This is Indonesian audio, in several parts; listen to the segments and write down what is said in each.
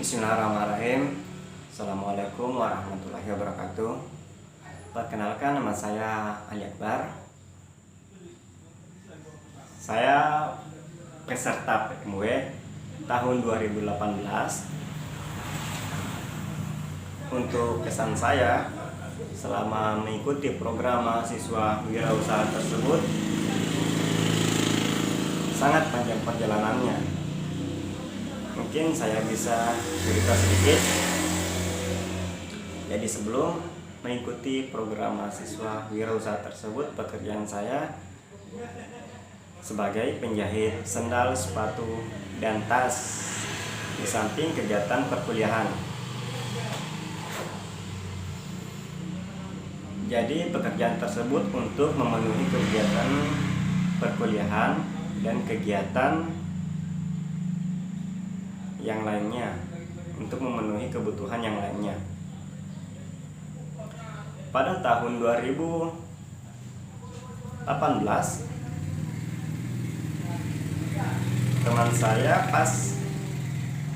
Bismillahirrahmanirrahim. Assalamualaikum warahmatullahi wabarakatuh. Perkenalkan, nama saya Ali Akbar. Saya peserta PMW tahun 2018. Untuk kesan saya selama mengikuti program mahasiswa wirausaha tersebut, sangat panjang perjalanannya. Mungkin saya bisa cerita sedikit. Jadi sebelum mengikuti program mahasiswa wirausaha tersebut, pekerjaan saya sebagai penjahit sendal, sepatu, dan tas, di samping kegiatan perkuliahan. Jadi pekerjaan tersebut untuk memenuhi kegiatan perkuliahan dan kegiatan yang lainnya, untuk memenuhi kebutuhan yang lainnya. Pada tahun 2018, teman saya pas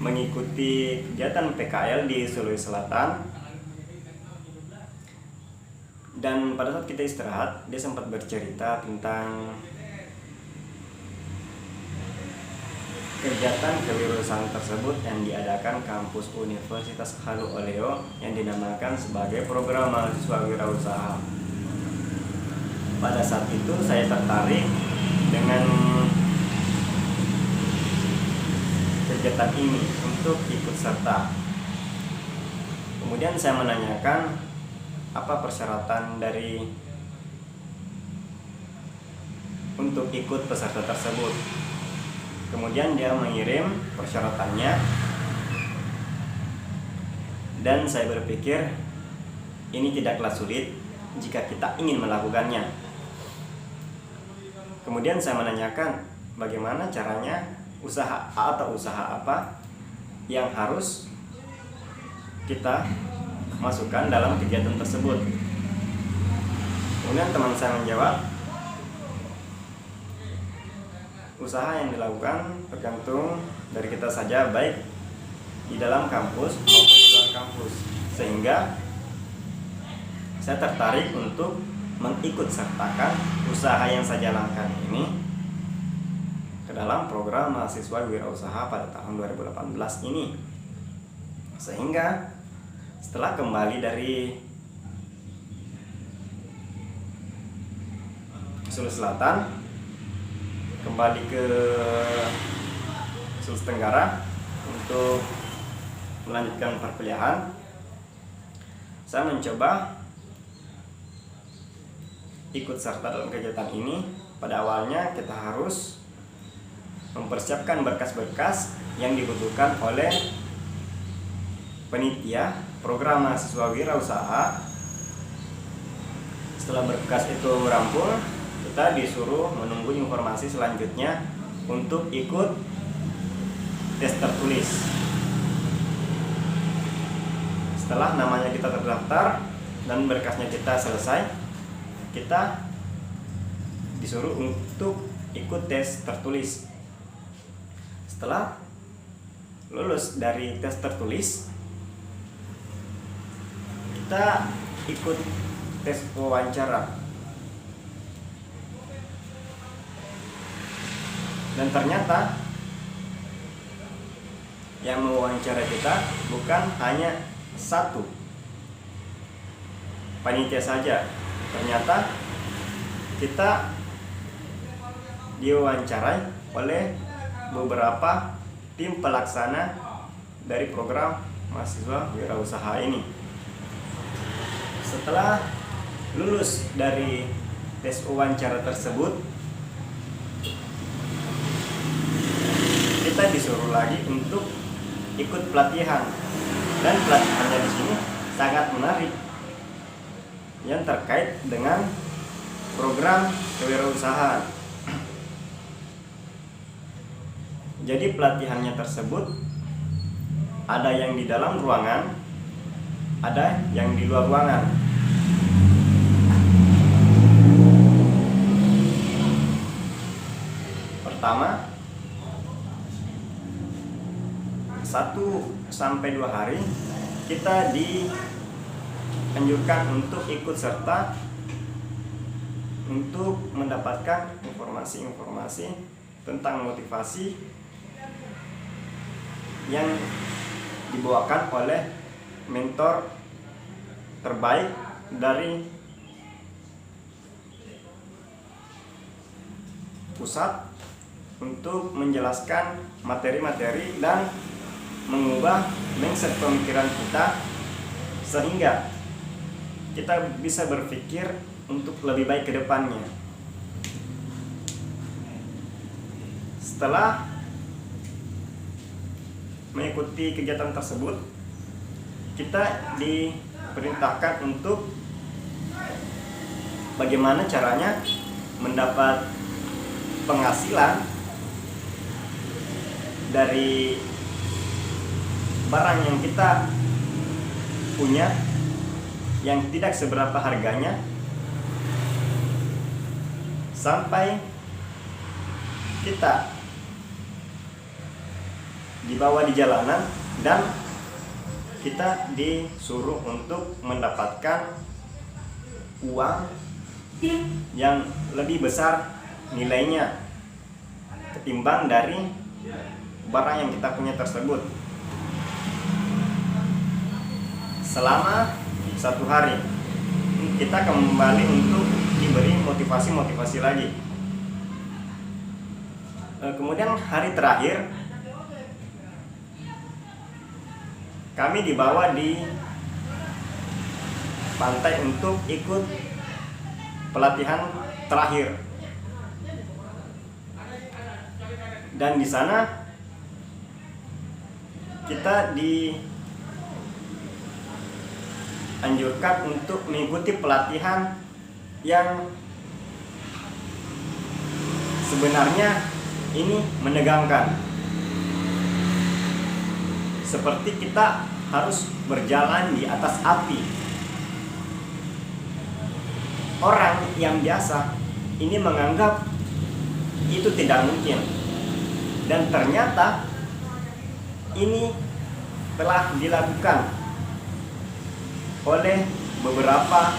mengikuti kegiatan PKL di Sulawesi Selatan, dan pada saat kita istirahat, dia sempat bercerita tentang kegiatan kewirausahaan tersebut yang diadakan kampus Universitas Halu Oleo yang dinamakan sebagai program mahasiswa wirausaha. Pada saat itu saya tertarik dengan kegiatan ini untuk ikut serta. Kemudian saya menanyakan apa persyaratan dari untuk ikut peserta tersebut. Kemudian dia mengirim persyaratannya, dan saya berpikir ini tidaklah sulit jika kita ingin melakukannya. Kemudian saya menanyakan bagaimana caranya, usaha atau usaha apa yang harus kita masukkan dalam kegiatan tersebut. Kemudian teman saya menjawab, usaha yang dilakukan tergantung dari kita saja, baik di dalam kampus maupun di luar kampus. Sehingga saya tertarik untuk mengikut sertakan usaha yang saya jalankan ini ke dalam program mahasiswa wirausaha pada tahun 2018 ini. Sehingga setelah kembali dari Sulawesi Selatan, kembali ke Sulawesi Tenggara untuk melanjutkan perkuliahan, saya mencoba ikut serta dalam kegiatan ini. Pada awalnya kita harus mempersiapkan berkas-berkas yang dibutuhkan oleh panitia program mahasiswa wirausaha. Setelah berkas itu rampung, kita disuruh menunggu informasi selanjutnya untuk ikut tes tertulis. Setelah namanya kita terdaftar dan berkasnya kita selesai, kita disuruh untuk ikut tes tertulis. Setelah lulus dari tes tertulis, kita ikut tes wawancara. Dan ternyata yang mewawancara kita bukan hanya satu panitia saja. Ternyata kita diwawancarai oleh beberapa tim pelaksana dari program mahasiswa wirausaha ini. Setelah lulus dari tes wawancara tersebut, kita disuruh lagi untuk ikut pelatihan, dan pelatihannya di sini sangat menarik yang terkait dengan program kewirausahaan. Jadi pelatihannya tersebut ada yang di dalam ruangan, ada yang di luar ruangan. Pertama, 1-2 hari kita dianjurkan untuk ikut serta untuk mendapatkan informasi-informasi tentang motivasi yang dibawakan oleh mentor terbaik dari pusat untuk menjelaskan materi-materi dan mengubah mindset pemikiran kita sehingga kita bisa berpikir untuk lebih baik ke depannya. Setelah mengikuti kegiatan tersebut, kita diperintahkan untuk bagaimana caranya mendapat penghasilan dari barang yang kita punya yang tidak seberapa harganya, sampai kita dibawa di jalanan dan kita disuruh untuk mendapatkan uang yang lebih besar nilainya ketimbang dari barang yang kita punya tersebut. Selama 1 hari kita kembali untuk diberi motivasi lagi. Kemudian hari terakhir kami dibawa di pantai untuk ikut pelatihan terakhir. Dan di sana kita dianjurkan untuk mengikuti pelatihan yang sebenarnya ini menegangkan. Seperti kita harus berjalan di atas api. Orang yang biasa ini menganggap itu tidak mungkin. Dan ternyata ini telah dilakukan oleh beberapa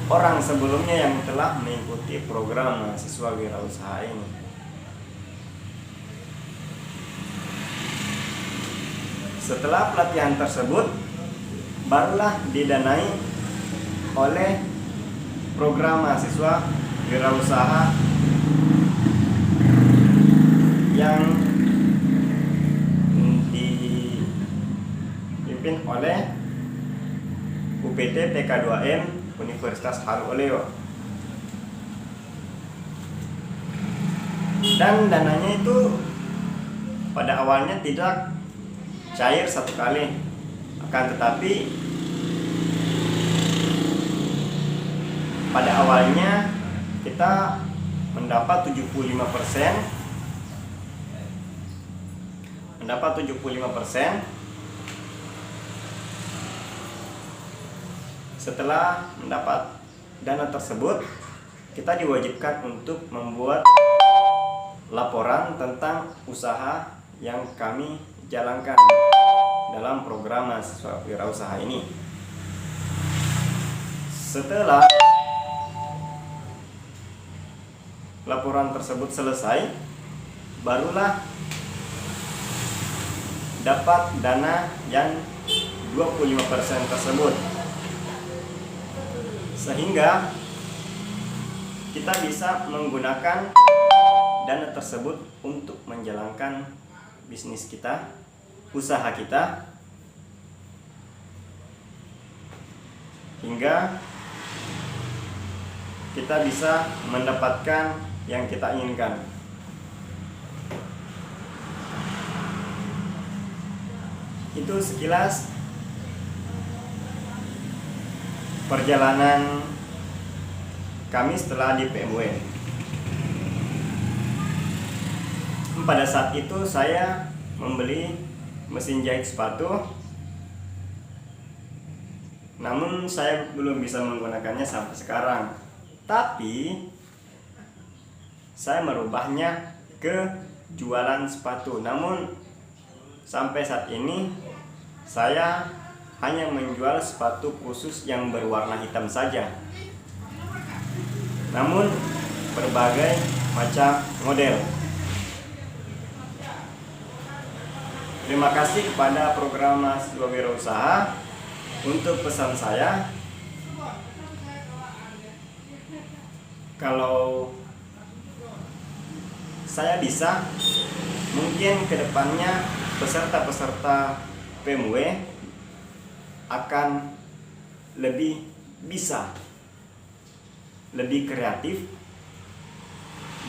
orang sebelumnya yang telah mengikuti program mahasiswa wirausaha ini. Setelah pelatihan tersebut, barulah didanai oleh program mahasiswa wirausaha yang dipimpin oleh UPT PK2M Universitas Halu Oleo. Dan dananya itu pada awalnya tidak cair satu kali, akan tetapi pada awalnya kita mendapat 75%. Setelah mendapat dana tersebut, kita diwajibkan untuk membuat laporan tentang usaha yang kami jalankan dalam program mahasiswa wirausaha ini. Setelah laporan tersebut selesai, barulah dapat dana yang 25% tersebut, sehingga kita bisa menggunakan dana tersebut untuk menjalankan bisnis kita, usaha kita, hingga kita bisa mendapatkan yang kita inginkan. Itu sekilas perjalanan kami setelah di PMW. Pada saat itu saya membeli mesin jahit sepatu, namun saya belum bisa menggunakannya sampai sekarang. Tapi saya merubahnya ke jualan sepatu. Namun sampai saat ini saya hanya menjual sepatu khusus yang berwarna hitam saja. Namun berbagai macam model. Terima kasih kepada program mahasiswa wirausaha. Untuk pesan saya, kalau saya bisa, mungkin kedepannya peserta-peserta PMW akan lebih bisa, lebih kreatif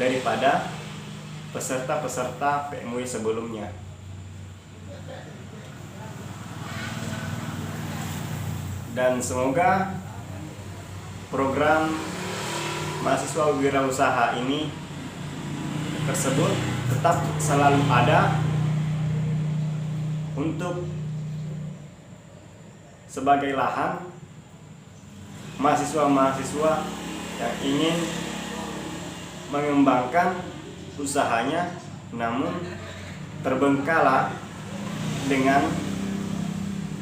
daripada peserta-peserta PMW sebelumnya. Dan semoga program mahasiswa wirausaha ini tersebut tetap selalu ada untuk sebagai lahan mahasiswa-mahasiswa yang ingin mengembangkan usahanya namun terbengkalai dengan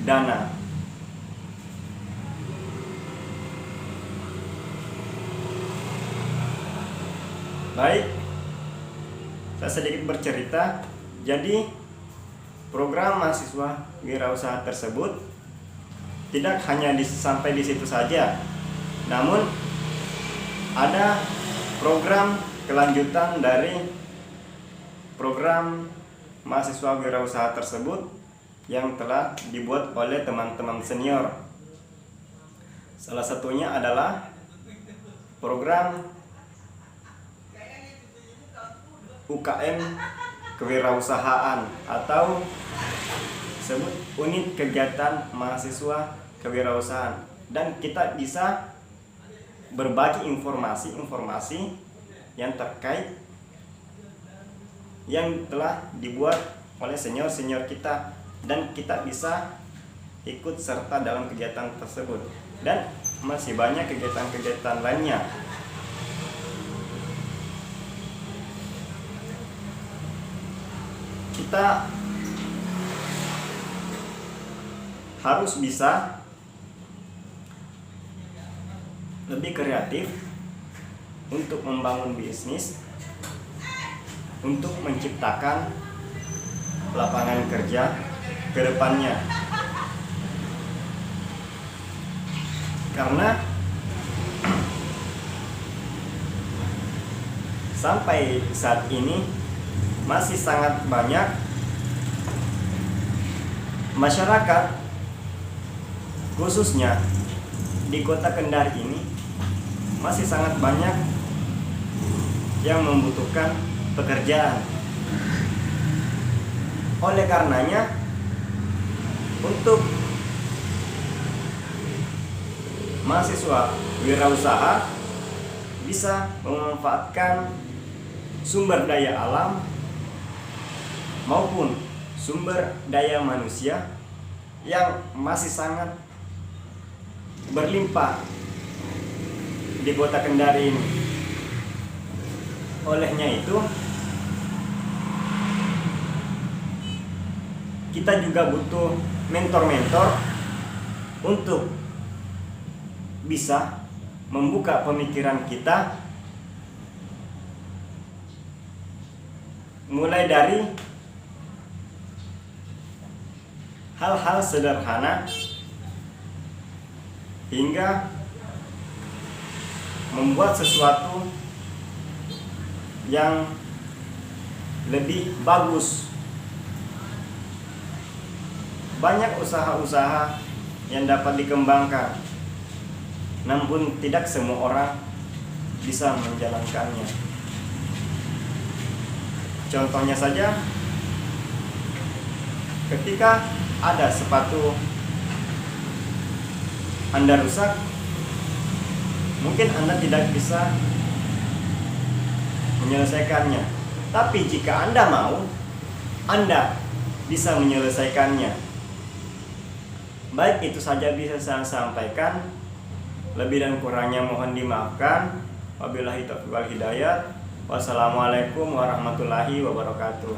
dana. Baik, saya sedikit bercerita. Jadi program mahasiswa wirausaha tersebut tidak hanya sampai di situ saja, namun ada program kelanjutan dari program mahasiswa wirausaha tersebut yang telah dibuat oleh teman-teman senior. Salah satunya adalah program UKM kewirausahaan atau disebut unit kegiatan mahasiswa kewirausahaan, dan kita bisa berbagi informasi yang terkait yang telah dibuat oleh senior-senior kita, dan kita bisa ikut serta dalam kegiatan tersebut, dan masih banyak kegiatan-kegiatan lainnya. Kita harus bisa lebih kreatif untuk membangun bisnis, untuk menciptakan lapangan kerja ke depannya. Karena sampai saat ini masih sangat banyak masyarakat, khususnya di kota Kendari ini, masih sangat banyak yang membutuhkan pekerjaan. Oleh karenanya, untuk mahasiswa wirausaha bisa memanfaatkan sumber daya alam maupun sumber daya manusia yang masih sangat berlimpah di kota Kendari ini. Olehnya itu, kita juga butuh mentor-mentor untuk bisa membuka pemikiran kita, mulai dari hal-hal sederhana hingga membuat sesuatu yang lebih bagus. Banyak usaha-usaha yang dapat dikembangkan, namun tidak semua orang bisa menjalankannya. Contohnya saja, ketika ada sepatu Anda rusak, mungkin Anda tidak bisa menyelesaikannya. Tapi jika Anda mau, Anda bisa menyelesaikannya. Baik, itu saja bisa saya sampaikan. Lebih dan kurangnya mohon dimaafkan. Wabillahi taufiq wal hidayah. Wassalamualaikum warahmatullahi wabarakatuh.